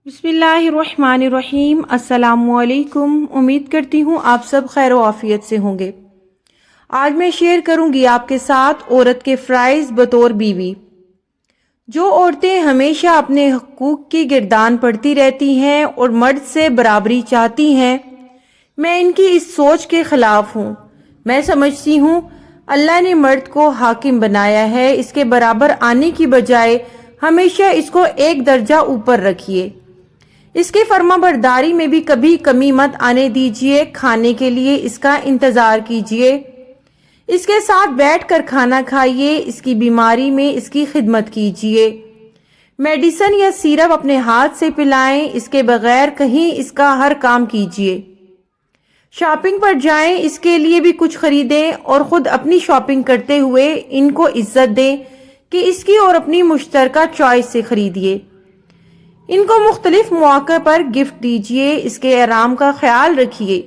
बिस्मिल्लाहिर्रहमानिर्रहीम। अस्सलामुअलैकुम। उम्मीद करती हूँ आप सब खैर व आफियत से होंगे। आज मैं शेयर करूंगी आपके साथ औरत के फ़राइज़ बतौर बीवी। जो औरतें हमेशा अपने हकूक़ की गिरदान पढ़ती रहती हैं और मर्द से बराबरी चाहती हैं, मैं इनकी इस सोच के ख़िलाफ़ हूँ। मैं समझती हूँ अल्लाह ने मर्द को हाकिम बनाया है, इसके बराबर आने की बजाय हमेशा इसको एक दर्जा ऊपर रखिए। इसकी फर्माबरदारी में भी कभी कमी मत आने दीजिए। खाने के लिए इसका इंतज़ार कीजिए, इसके साथ बैठकर खाना खाइए, इसकी बीमारी में इसकी खिदमत कीजिए। मेडिसिन या सिरप अपने हाथ से पिलाएं, इसके बगैर कहीं इसका हर काम कीजिए। शॉपिंग पर जाएं, इसके लिए भी कुछ खरीदें और ख़ुद अपनी शॉपिंग करते हुए इनको इज्जत दें कि इसकी और अपनी मुश्तरका चॉइस से खरीदिए। इनको मुख्तलिफ मौक़े पर गिफ्ट दीजिए, इसके आराम का ख्याल रखिए।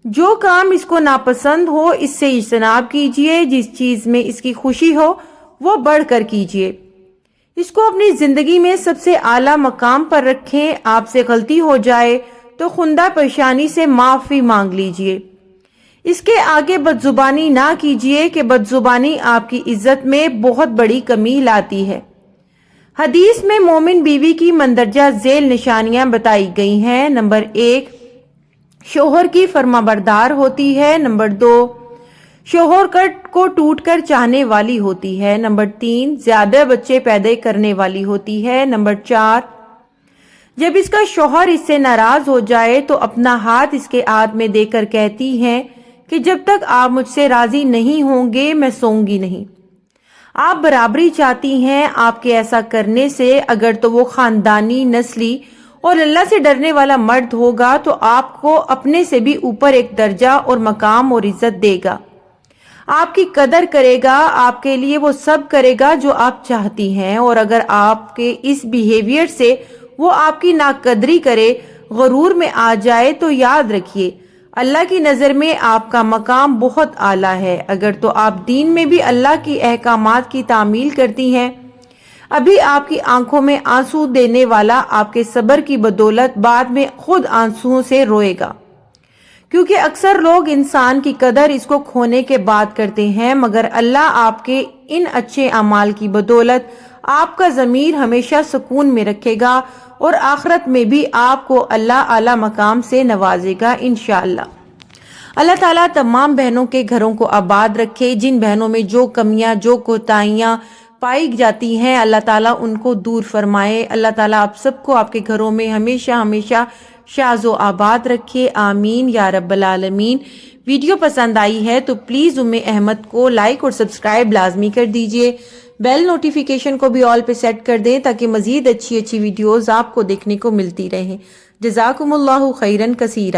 जो काम इसको नापसंद हो इससे इज्तनाब कीजिए। जिस चीज़ में इसकी खुशी हो वो बढ़कर कीजिए। इसको अपनी ज़िंदगी में सबसे आला मकाम पर रखें। आपसे गलती हो जाए तो खुंदा पेशानी से माफ़ी मांग लीजिए। इसके आगे बदजुबानी ना कीजिए कि बदजुबानी आपकी इज्जत में बहुत बड़ी कमी लाती है। हदीस में मोमिन बीवी की मंदरजा झेल निशानियां बताई गई हैं। नंबर 1, शोहर की फर्माबरदार होती है। नंबर 2, शोहर को टूट कर चाहने वाली होती है। नंबर 3, ज्यादा बच्चे पैदा करने वाली होती है। नंबर 4, जब इसका शोहर इससे नाराज हो जाए तो अपना हाथ इसके हाथ में देकर कहती है कि जब तक आप मुझसे राजी नहीं होंगे मैं सोऊंगी नहीं। आप बराबरी चाहती हैं आपके ऐसा करने से, अगर तो वो खानदानी, नस्ली और अल्लाह से डरने वाला मर्द होगा तो आपको अपने से भी ऊपर एक दर्जा और मकाम और इज्जत देगा, आपकी कदर करेगा, आपके लिए वो सब करेगा जो आप चाहती हैं। और अगर आपके इस बिहेवियर से वो आपकी नाकदरी करे, गरूर में आ जाए तो याद रखिए अल्लाह की नज़र में आपका मकाम बहुत आला है। अगर तो आप दीन में भी अल्लाह की अहकामात की तामील करती हैं, अभी आपकी आंखों में आंसू देने वाला आपके सब्र की बदौलत बाद में खुद आंसुओं से रोएगा। क्योंकि अक्सर लोग इंसान की कदर इसको खोने के बाद करते हैं, मगर अल्लाह आपके इन अच्छे अमाल की बदौलत आपका ज़मीर हमेशा सुकून में रखेगा और आखिरत में भी आपको अल्लाह आला मकाम से नवाजेगा इंशाअल्लाह। अल्लाह ताला तमाम बहनों के घरों को आबाद रखे। जिन बहनों में जो कमियां, जो कोताहियां पाई जाती हैं, अल्लाह ताला उनको दूर फरमाए। अल्लाह ताला आप सबको आपके घरों में हमेशा हमेशा शाज़ो आबाद रखे, आमीन या रब्बल आलमीन। वीडियो पसंद आई है तो प्लीज़ उम्मे अहमद को लाइक और सब्सक्राइब लाजमी कर दीजिए। बेल नोटिफिकेशन को भी ऑल पे सेट कर दें ताकि मज़ीद अच्छी अच्छी वीडियोज़ आपको देखने को मिलती रहें। जज़ाकुमुल्लाहु खैरन कसीरा।